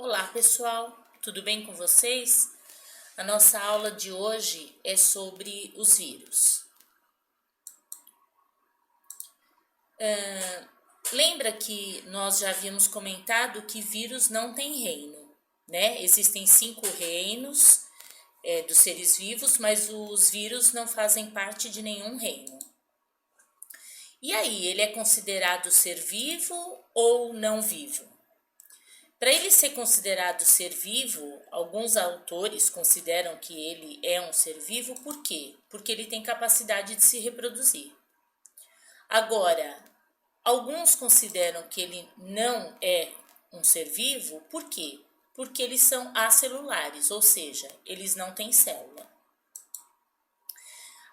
Olá pessoal, tudo bem com vocês? A nossa aula de hoje é sobre os vírus. Lembra que nós já havíamos comentado que vírus não tem reino, né? Existem 5 reinos dos seres vivos, mas os vírus não fazem parte de nenhum reino. E aí, ele é considerado ser vivo ou não vivo? Para ele ser considerado ser vivo, alguns autores consideram que ele é um ser vivo, por quê? Porque ele tem capacidade de se reproduzir. Agora, alguns consideram que ele não é um ser vivo, por quê? Porque eles são acelulares, ou seja, eles não têm célula.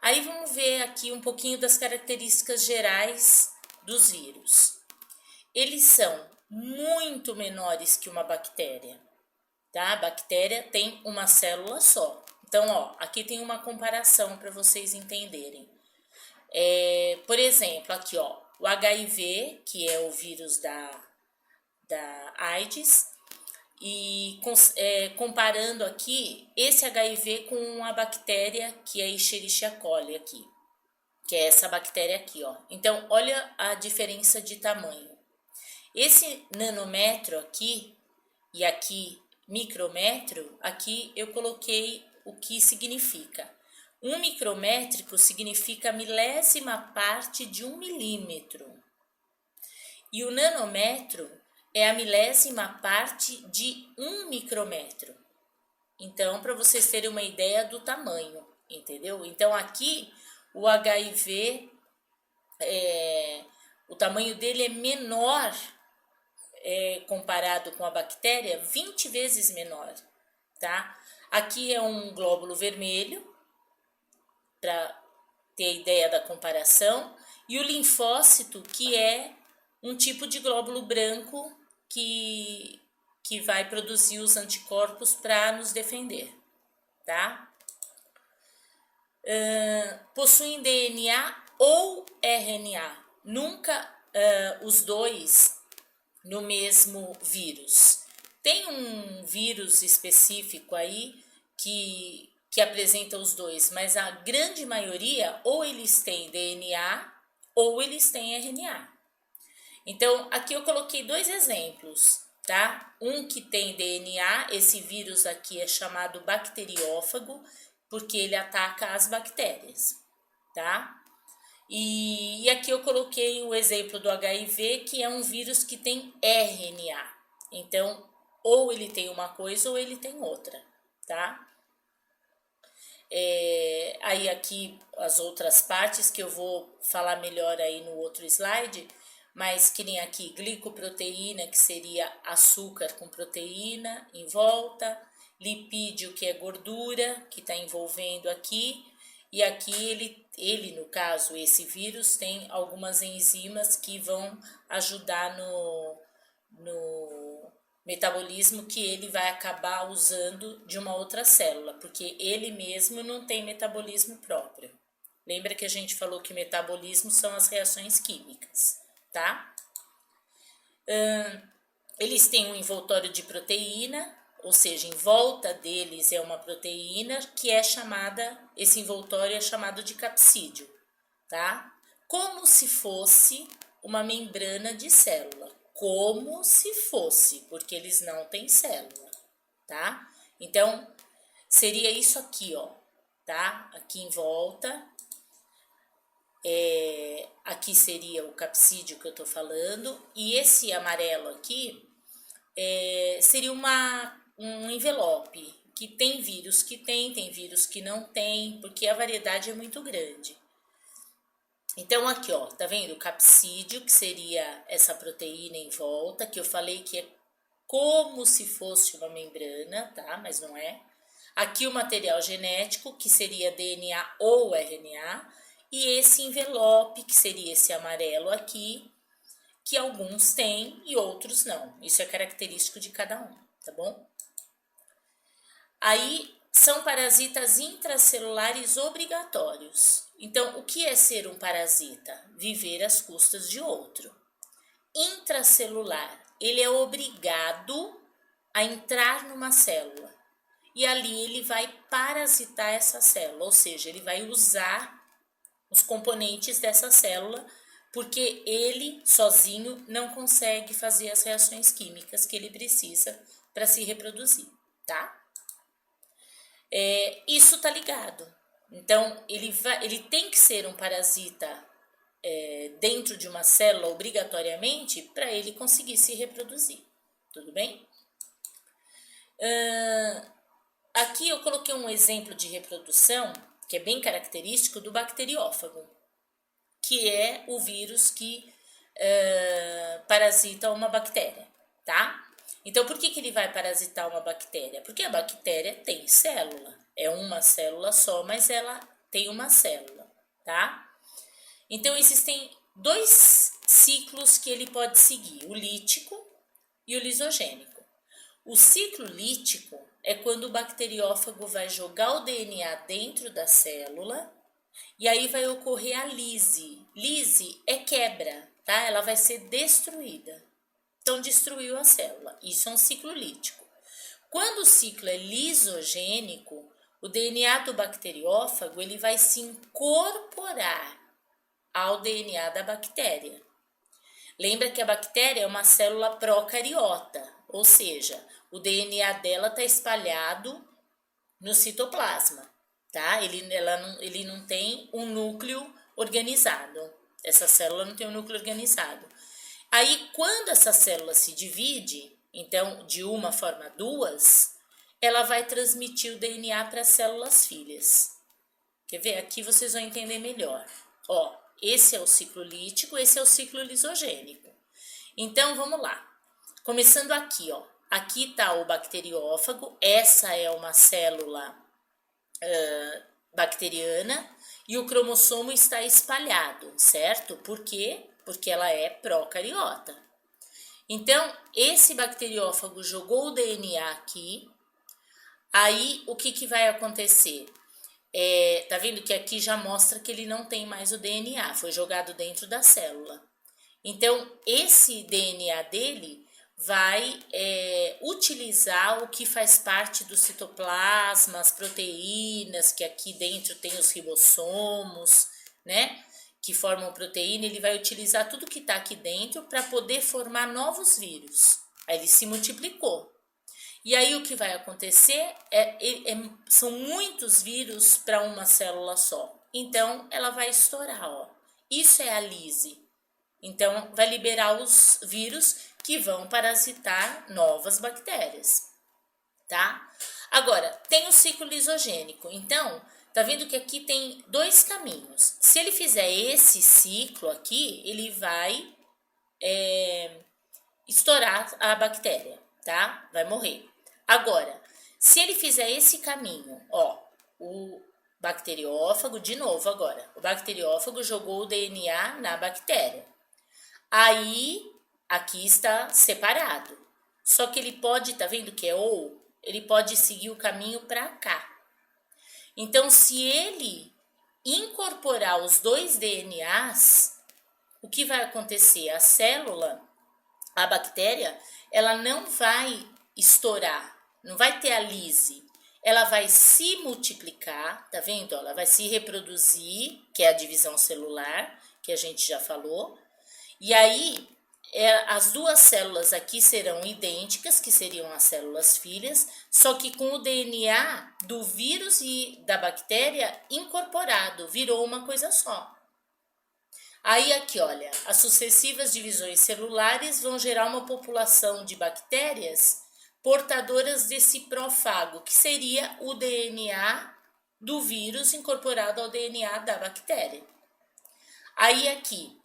Aí vamos ver aqui um pouquinho das características gerais dos vírus. Eles são muito menores que uma bactéria, tá? A bactéria tem uma célula só. Então, ó, aqui tem uma comparação para vocês entenderem. Por exemplo, aqui, ó, o HIV, que é o vírus da AIDS, e comparando aqui esse HIV com a bactéria que é Escherichia coli aqui, que é essa bactéria aqui, ó. Então, olha a diferença de tamanho. Esse nanômetro aqui e aqui micrômetro, aqui eu coloquei o que significa. Um micrométrico significa a milésima parte de 1 milímetro. E o nanômetro é a milésima parte de 1 micrômetro. Então, para vocês terem uma ideia do tamanho, entendeu? Então, aqui o HIV, o tamanho dele é menor comparado com a bactéria, 20 vezes menor, tá? Aqui é um glóbulo vermelho, para ter a ideia da comparação, e o linfócito, que é um tipo de glóbulo branco que vai produzir os anticorpos para nos defender, tá? Possuem DNA ou RNA, nunca os dois no mesmo vírus. Tem um vírus específico aí que apresenta os dois, mas a grande maioria ou eles têm DNA ou eles têm RNA. Então, aqui eu coloquei 2 exemplos, tá? Um que tem DNA, esse vírus aqui é chamado bacteriófago, porque ele ataca as bactérias, tá? E aqui eu coloquei o exemplo do HIV, que é um vírus que tem RNA. Então, ou ele tem uma coisa ou ele tem outra, tá? Aí aqui as outras partes que eu vou falar melhor aí no outro slide, mas que nem aqui glicoproteína, que seria açúcar com proteína em volta, lipídio, que é gordura, que está envolvendo aqui, e aqui ele, no caso, esse vírus, tem algumas enzimas que vão ajudar no metabolismo que ele vai acabar usando de uma outra célula, porque ele mesmo não tem metabolismo próprio. Lembra que a gente falou que metabolismo são as reações químicas, tá? Eles têm um envoltório de proteína, ou seja, em volta deles é uma proteína que é chamada, esse envoltório é chamado de capsídio, tá? Como se fosse uma membrana de célula, como se fosse, porque eles não têm célula, tá? Então, seria isso aqui, ó, tá? Aqui em volta, aqui seria o capsídio que eu tô falando, e esse amarelo aqui seria um envelope, que tem vírus que tem vírus que não tem, porque a variedade é muito grande. Então, aqui, ó, tá vendo? O capsídio, que seria essa proteína em volta, que eu falei que é como se fosse uma membrana, tá? Mas não é. Aqui o material genético, que seria DNA ou RNA, e esse envelope, que seria esse amarelo aqui, que alguns têm e outros não. Isso é característico de cada um, tá bom? Aí são parasitas intracelulares obrigatórios. Então, o que é ser um parasita? Viver às custas de outro. Intracelular, ele é obrigado a entrar numa célula. E ali ele vai parasitar essa célula, ou seja, ele vai usar os componentes dessa célula, porque ele sozinho não consegue fazer as reações químicas que ele precisa para se reproduzir, tá? Isso tá ligado. Então, ele tem que ser um parasita dentro de uma célula obrigatoriamente para ele conseguir se reproduzir. Tudo bem? Aqui eu coloquei um exemplo de reprodução que é bem característico do bacteriófago, que é o vírus que parasita uma bactéria, tá? Então, por que ele vai parasitar uma bactéria? Porque a bactéria tem célula, é uma célula só, mas ela tem uma célula, tá? Então, existem dois ciclos que ele pode seguir, o lítico e o lisogênico. O ciclo lítico é quando o bacteriófago vai jogar o DNA dentro da célula e aí vai ocorrer a lise. Lise é quebra, tá? Ela vai ser destruída. Então, destruiu a célula. Isso é um ciclo lítico. Quando o ciclo é lisogênico, o DNA do bacteriófago ele vai se incorporar ao DNA da bactéria. Lembra que a bactéria é uma célula procariota, ou seja, o DNA dela está espalhado no citoplasma, tá? Ele não tem um núcleo organizado. Essa célula não tem um núcleo organizado. Aí, quando essa célula se divide, então, de uma forma duas, ela vai transmitir o DNA para as células filhas. Quer ver? Aqui vocês vão entender melhor. Ó, esse é o ciclo lítico, esse é o ciclo lisogênico. Então, vamos lá. Começando aqui, ó. Aqui está o bacteriófago, essa é uma célula bacteriana e o cromossomo está espalhado, certo? Por quê? Porque ela é procariota. Então, esse bacteriófago jogou o DNA aqui, aí o que vai acontecer? Tá vendo que aqui já mostra que ele não tem mais o DNA, foi jogado dentro da célula. Então, esse DNA dele vai utilizar o que faz parte do citoplasma, as proteínas, que aqui dentro tem os ribossomos, né? Que formam proteína, ele vai utilizar tudo que está aqui dentro para poder formar novos vírus. Aí ele se multiplicou. E aí o que vai acontecer são muitos vírus para uma célula só. Então, ela vai estourar, ó. Isso é a lise. Então, vai liberar os vírus que vão parasitar novas bactérias, tá? Agora, tem o ciclo lisogênico. Então, tá vendo que aqui tem dois caminhos. Se ele fizer esse ciclo aqui, ele vai estourar a bactéria, tá? Vai morrer. Agora, se ele fizer esse caminho, ó, o bacteriófago, de novo agora, o bacteriófago jogou o DNA na bactéria. Aí, aqui está separado. Só que ele pode, tá vendo que é ou? Ele pode seguir o caminho para cá. Então, se ele incorporar os dois DNAs, o que vai acontecer? A célula, a bactéria, ela não vai estourar, não vai ter a lise. Ela vai se multiplicar, tá vendo? Ela vai se reproduzir, que é a divisão celular, que a gente já falou. E aí, as duas células aqui serão idênticas, que seriam as células filhas, só que com o DNA do vírus e da bactéria incorporado, virou uma coisa só. Aí aqui, olha, as sucessivas divisões celulares vão gerar uma população de bactérias portadoras desse prófago, que seria o DNA do vírus incorporado ao DNA da bactéria. Aí aqui,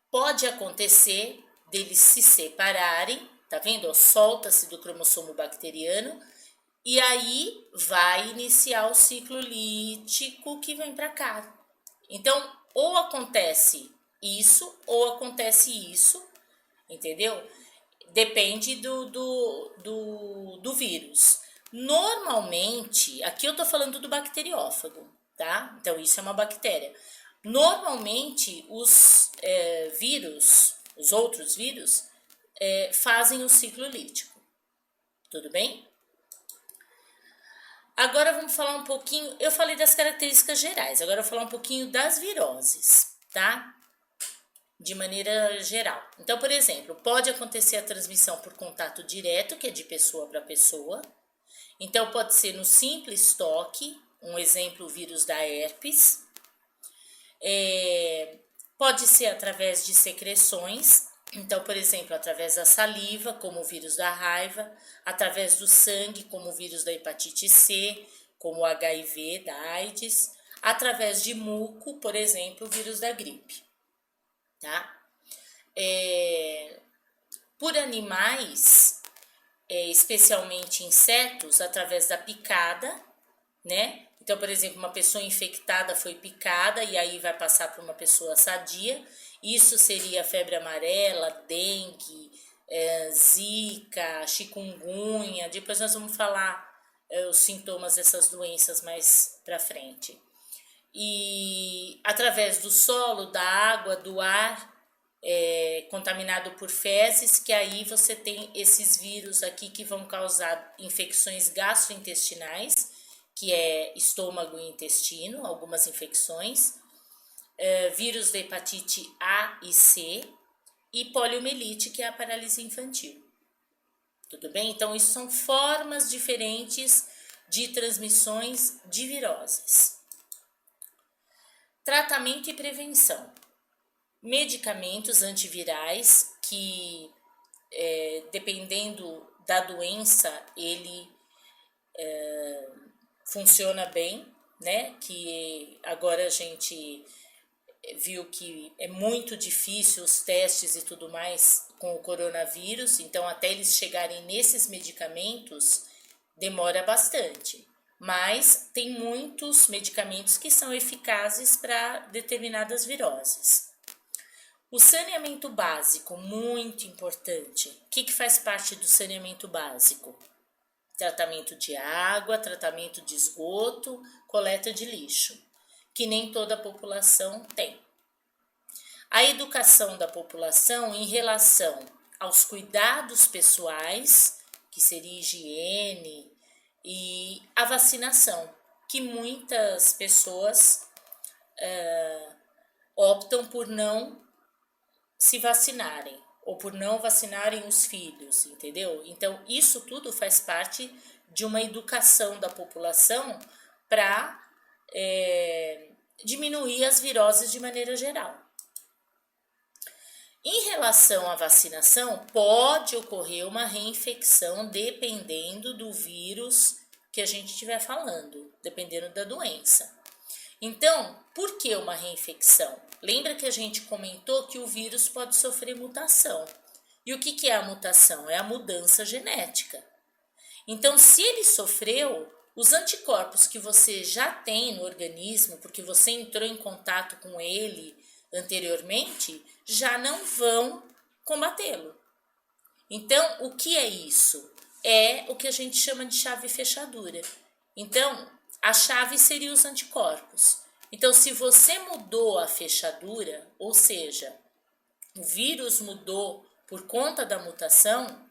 pode acontecer deles se separarem, tá vendo? Solta-se do cromossomo bacteriano e aí vai iniciar o ciclo lítico que vem para cá. Então, ou acontece isso ou acontece isso, entendeu? Depende do vírus. Normalmente, aqui eu tô falando do bacteriófago, tá? Então, isso é uma bactéria. Normalmente, os vírus, os outros vírus, fazem o ciclo lítico. Tudo bem? Agora vamos falar um pouquinho, eu falei das características gerais, agora eu vou falar um pouquinho das viroses, tá? De maneira geral. Então, por exemplo, pode acontecer a transmissão por contato direto, que é de pessoa para pessoa. Então, pode ser no simples toque, um exemplo, o vírus da herpes. Pode ser através de secreções, então, por exemplo, através da saliva, como o vírus da raiva, através do sangue, como o vírus da hepatite C, como o HIV, da AIDS, através de muco, por exemplo, o vírus da gripe, tá? Por animais, especialmente insetos, através da picada, né? Então, por exemplo, uma pessoa infectada foi picada e aí vai passar para uma pessoa sadia. Isso seria febre amarela, dengue, zika, chikungunya. Depois nós vamos falar os sintomas dessas doenças mais para frente. E através do solo, da água, do ar, contaminado por fezes, que aí você tem esses vírus aqui que vão causar infecções gastrointestinais, que é estômago e intestino, algumas infecções, vírus da hepatite A e C e poliomielite, que é a paralisia infantil. Tudo bem? Então, isso são formas diferentes de transmissões de viroses. Tratamento e prevenção. Medicamentos antivirais que, dependendo da doença, ele funciona bem, né? Que agora a gente viu que é muito difícil os testes e tudo mais com o coronavírus, então até eles chegarem nesses medicamentos demora bastante. Mas tem muitos medicamentos que são eficazes para determinadas viroses. O saneamento básico, muito importante. O que faz parte do saneamento básico? Tratamento de água, tratamento de esgoto, coleta de lixo, que nem toda a população tem. A educação da população em relação aos cuidados pessoais, que seria higiene, e a vacinação, que muitas pessoas optam por não se vacinarem ou por não vacinarem os filhos, entendeu? Então, isso tudo faz parte de uma educação da população para diminuir as viroses de maneira geral. Em relação à vacinação, pode ocorrer uma reinfecção dependendo do vírus que a gente estiver falando, dependendo da doença. Então, por que uma reinfecção? Lembra que a gente comentou que o vírus pode sofrer mutação. E o que é a mutação? É a mudança genética. Então, se ele sofreu, os anticorpos que você já tem no organismo, porque você entrou em contato com ele anteriormente, já não vão combatê-lo. Então, o que é isso? É o que a gente chama de chave fechadura. Então, a chave seria os anticorpos. Então, se você mudou a fechadura, ou seja, o vírus mudou por conta da mutação,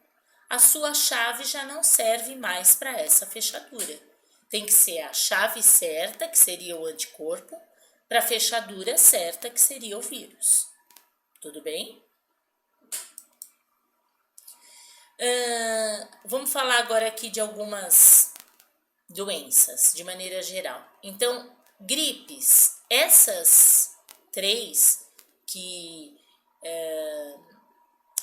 a sua chave já não serve mais para essa fechadura. Tem que ser a chave certa, que seria o anticorpo, para a fechadura certa, que seria o vírus. Tudo bem? Vamos falar agora aqui de algumas doenças, de maneira geral. Então, gripes, essas 3 que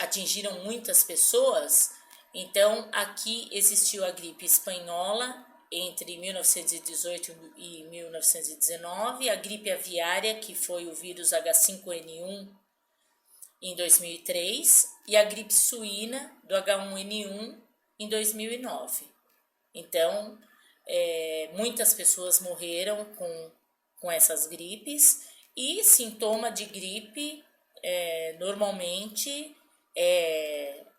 atingiram muitas pessoas. Então, aqui existiu a gripe espanhola entre 1918 e 1919, a gripe aviária, que foi o vírus H5N1 em 2003, e a gripe suína do H1N1 em 2009. Então, muitas pessoas morreram com essas gripes, e sintoma de gripe normalmente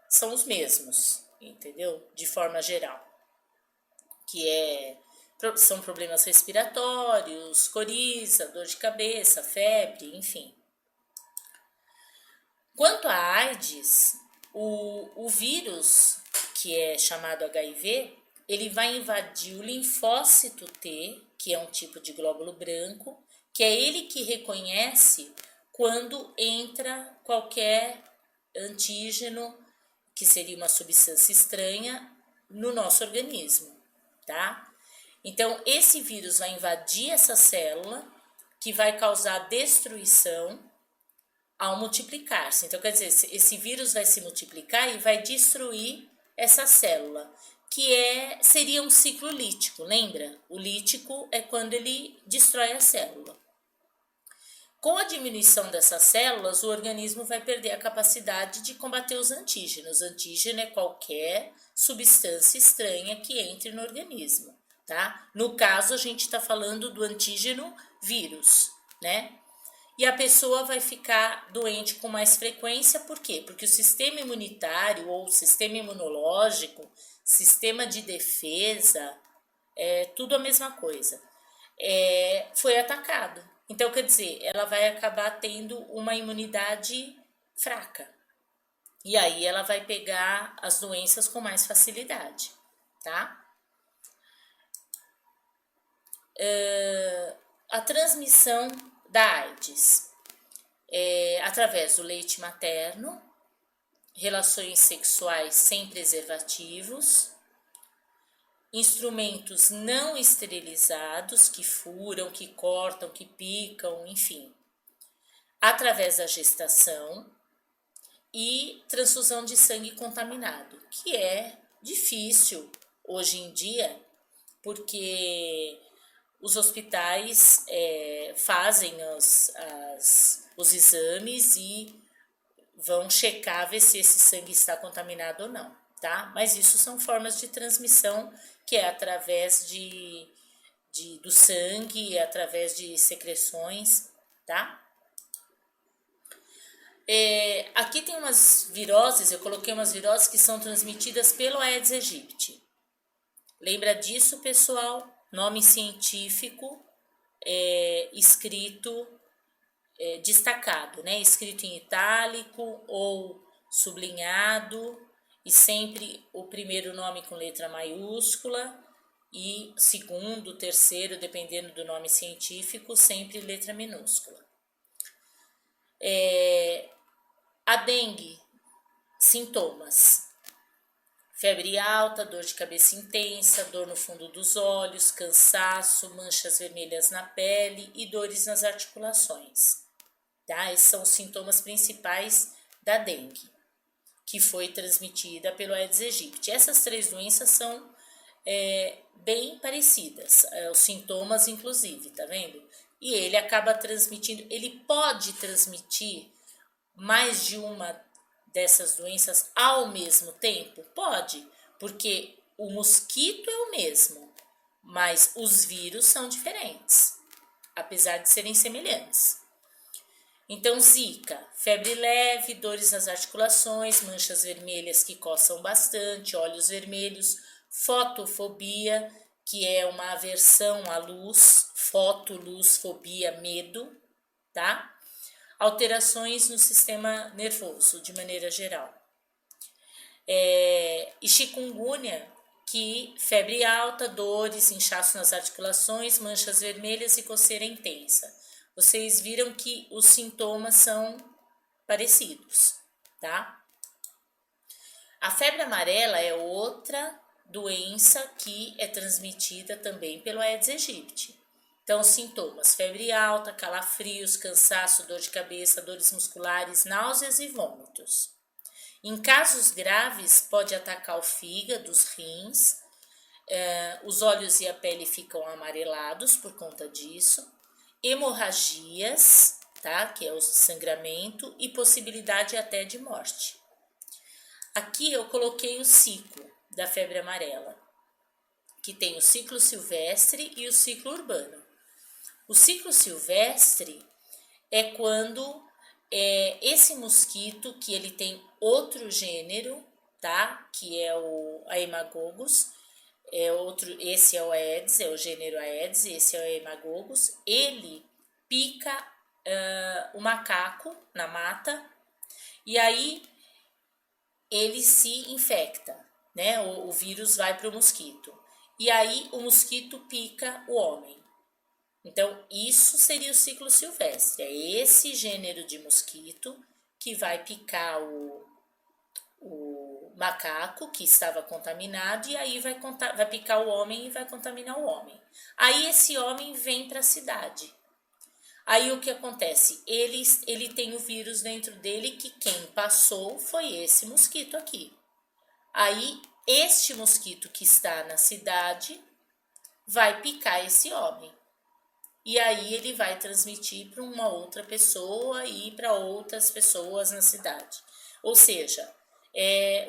são os mesmos, entendeu? De forma geral, que são problemas respiratórios, coriza, dor de cabeça, febre, enfim. Quanto à AIDS, o vírus que é chamado HIV, ele vai invadir o linfócito T, que é um tipo de glóbulo branco, que é ele que reconhece quando entra qualquer antígeno, que seria uma substância estranha, no nosso organismo, tá? Então, esse vírus vai invadir essa célula, que vai causar destruição ao multiplicar-se. Então, quer dizer, esse vírus vai se multiplicar e vai destruir essa célula, que seria um ciclo lítico, lembra? O lítico é quando ele destrói a célula. Com a diminuição dessas células, o organismo vai perder a capacidade de combater os antígenos. Antígeno é qualquer substância estranha que entre no organismo, tá? No caso, a gente está falando do antígeno vírus, né? E a pessoa vai ficar doente com mais frequência, por quê? Porque o sistema imunitário ou o sistema imunológico, sistema de defesa, é tudo a mesma coisa, foi atacado. Então, quer dizer, ela vai acabar tendo uma imunidade fraca. E aí ela vai pegar as doenças com mais facilidade, tá? A transmissão da AIDS através do leite materno, relações sexuais sem preservativos, instrumentos não esterilizados que furam, que cortam, que picam, enfim, através da gestação e transfusão de sangue contaminado, que é difícil hoje em dia, porque os hospitais fazem os exames e vão checar, ver se esse sangue está contaminado ou não, tá? Mas isso são formas de transmissão que é através do sangue, através de secreções, tá? Aqui tem umas viroses, eu coloquei umas viroses que são transmitidas pelo Aedes aegypti. Lembra disso, pessoal? Nome científico escrito destacado, né? Escrito em itálico ou sublinhado, e sempre o primeiro nome com letra maiúscula e segundo, terceiro, dependendo do nome científico, sempre letra minúscula. A dengue, sintomas: febre alta, dor de cabeça intensa, dor no fundo dos olhos, cansaço, manchas vermelhas na pele e dores nas articulações. Tá? Esses são os sintomas principais da dengue, que foi transmitida pelo Aedes aegypti. Essas três doenças são bem parecidas, os sintomas inclusive, tá vendo? E ele acaba transmitindo, ele pode transmitir mais de uma dessas doenças ao mesmo tempo? Pode, porque o mosquito é o mesmo, mas os vírus são diferentes, apesar de serem semelhantes. Então, Zika, febre leve, dores nas articulações, manchas vermelhas que coçam bastante, olhos vermelhos, fotofobia, que é uma aversão à luz, luz, fobia, medo, tá? Alterações no sistema nervoso, de maneira geral. E chikungunya, que febre alta, dores, inchaço nas articulações, manchas vermelhas e coceira intensa. Vocês viram que os sintomas são parecidos, tá? A febre amarela é outra doença que é transmitida também pelo Aedes aegypti. Então, os sintomas: febre alta, calafrios, cansaço, dor de cabeça, dores musculares, náuseas e vômitos. Em casos graves, pode atacar o fígado, os rins, os olhos e a pele ficam amarelados por conta disso. Hemorragias, tá? Que é o sangramento, e possibilidade até de morte. Aqui eu coloquei o ciclo da febre amarela, que tem o ciclo silvestre e o ciclo urbano. O ciclo silvestre é quando esse mosquito, que ele tem outro gênero, tá? Que é o Haemococcus, esse é o Aedes, é o gênero Aedes, esse é o Haemococcus. Ele pica o macaco na mata e aí ele se infecta. né? O vírus vai para o mosquito. E aí o mosquito pica o homem. Então, isso seria o ciclo silvestre. É esse gênero de mosquito que vai picar o macaco que estava contaminado e aí vai picar o homem e vai contaminar o homem. Aí esse homem vem para a cidade. Aí o que acontece? Ele tem o vírus dentro dele que quem passou foi esse mosquito aqui. Aí este mosquito que está na cidade vai picar esse homem. E aí ele vai transmitir para uma outra pessoa e para outras pessoas na cidade. Ou seja,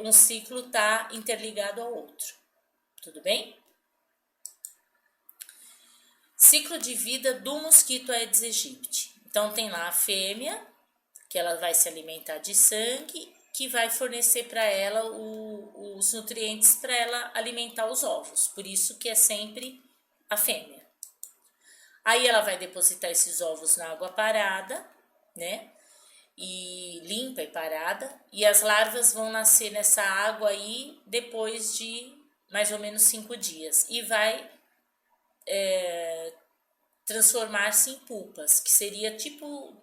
um ciclo está interligado ao outro. Tudo bem? Ciclo de vida do mosquito Aedes aegypti. Então tem lá a fêmea, que ela vai se alimentar de sangue, que vai fornecer para ela os nutrientes para ela alimentar os ovos. Por isso que é sempre a fêmea. Aí ela vai depositar esses ovos na água parada, né? E limpa e parada. E as larvas vão nascer nessa água aí depois de mais ou menos 5 dias. E vai transformar-se em pupas, que seria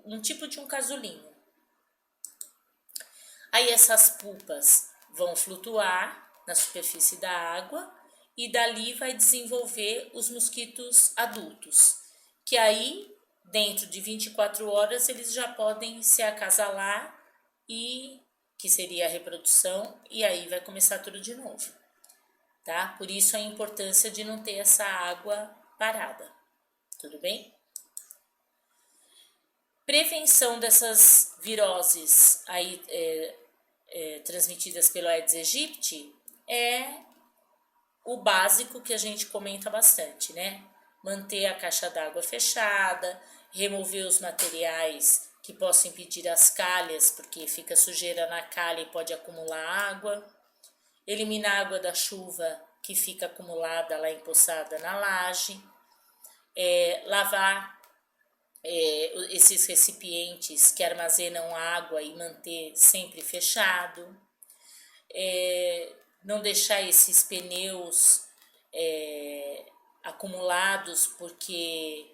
um tipo de um casulinho. Aí essas pupas vão flutuar na superfície da água e dali vai desenvolver os mosquitos adultos, que aí dentro de 24 horas eles já podem se acasalar e que seria a reprodução e aí vai começar tudo de novo, tá? Por isso a importância de não ter essa água parada, tudo bem? Prevenção dessas viroses aí transmitidas pelo Aedes aegypti é o básico que a gente comenta bastante, né? Manter a caixa d'água fechada, remover os materiais que possam impedir as calhas, porque fica sujeira na calha e pode acumular água, eliminar a água da chuva que fica acumulada lá empoçada na laje, lavar esses recipientes que armazenam água e manter sempre fechado, não deixar esses pneus acumulados porque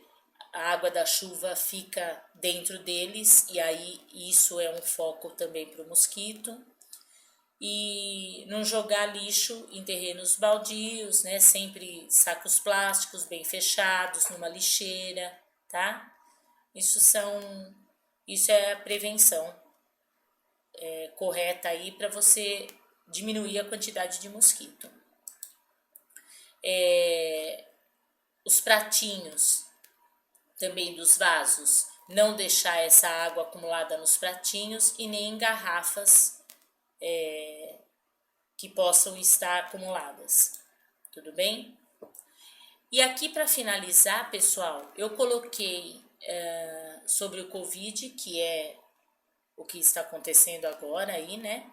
a água da chuva fica dentro deles e aí isso é um foco também para o mosquito. E não jogar lixo em terrenos baldios, né? Sempre sacos plásticos bem fechados numa lixeira, tá? Isso é a prevenção correta aí para você diminuir a quantidade de mosquito. Os pratinhos também dos vasos, não deixar essa água acumulada nos pratinhos e nem em garrafas que possam estar acumuladas, tudo bem? E aqui para finalizar, pessoal, eu coloquei sobre o Covid, que é o que está acontecendo agora aí, né?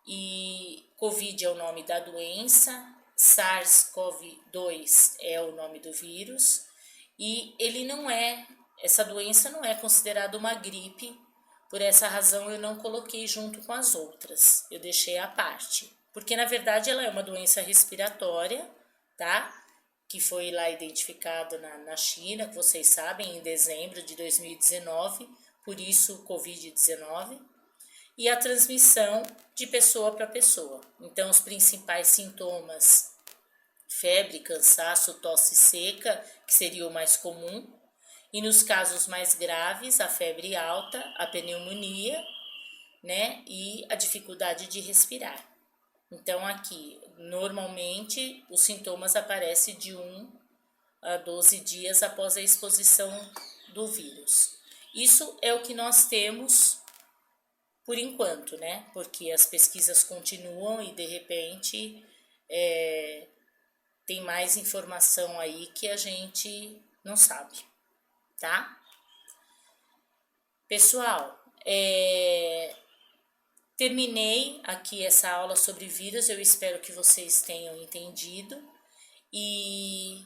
E Covid é o nome da doença, SARS-CoV-2 é o nome do vírus, e essa doença não é considerada uma gripe, por essa razão eu não coloquei junto com as outras, eu deixei à parte, porque na verdade ela é uma doença respiratória, tá? Que foi lá identificado na China, que vocês sabem, em dezembro de 2019, por isso Covid-19, e a transmissão de pessoa para pessoa. Então, os principais sintomas: febre, cansaço, tosse seca, que seria o mais comum, e nos casos mais graves, a febre alta, a pneumonia, né, e a dificuldade de respirar. Então, aqui, normalmente, os sintomas aparecem de 1 a 12 dias após a exposição do vírus. Isso é o que nós temos por enquanto, né? Porque as pesquisas continuam e, de repente, tem mais informação aí que a gente não sabe, tá? Pessoal, terminei aqui essa aula sobre vírus, eu espero que vocês tenham entendido e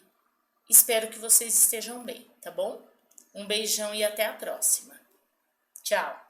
espero que vocês estejam bem, tá bom? Um beijão e até a próxima. Tchau!